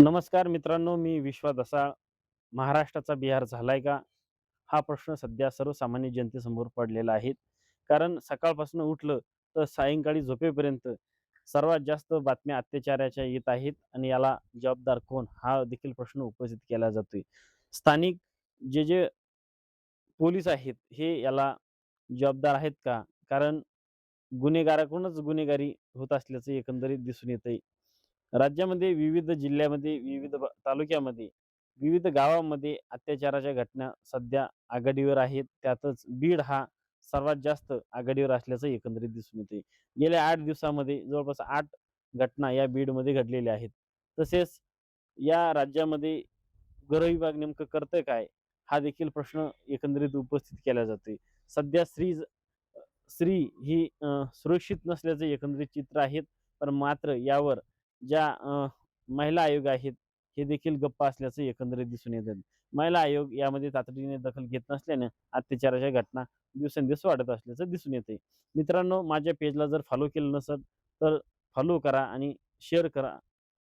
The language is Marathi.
नमस्कार मित्रांनो, मी विश्वा दसाळ. महाराष्ट्राचा बिहार झालाय का? हा प्रश्न सध्या सर्वसामान्य जनतेसमोर पडलेला आहे. कारण सकाळपासून उठलं तर सायंकाळी झोपेपर्यंत सर्वात जास्त बातम्या अत्याचाराच्या येत आहेत आणि याला जबाबदार कोण? हा देखील प्रश्न उपस्थित केला जातोय. स्थानिक जे पोलीस आहेत, हे याला जबाबदार आहेत का? कारण गुन्हेगाराकडूनच गुन्हेगारी होत असल्याचं एकंदरीत दिसून येतंय. राज्यामध्ये विविध जिल्ह्यामध्ये, विविध तालुक्यामध्ये, विविध गावामध्ये अत्याचाराच्या घटना सध्या आघाडीवर आहेत. त्यातच बीड हा सर्वात जास्त आघाडीवर असल्याचं एकंदरीत दिसून येते. गेल्या 8 दिवसामध्ये जवळपास 8 घटना या बीडमध्ये घडलेल्या आहेत. तसेच या राज्यामध्ये गृहविभाग नेमकं करतंय काय? हा देखील प्रश्न एकंदरीत उपस्थित केला जातोय. सध्या स्त्री ही सुरक्षित नसल्याचे एकंदरीत चित्र आहेत. पण मात्र यावर ज्या महिला आयोग आहेत, हे देखील गप्प असल्याचं एकंदरीत दिसून येतं. महिला आयोग यामध्ये तातडीने दखल घेत नसल्यानं अत्याचाराच्या घटना दिवसेंदिवस वाढत असल्याचं दिसून येतंय. मित्रांनो, माझ्या पेजला जर फॉलो केलं नसेल, तर फॉलो करा आणि शेअर करा.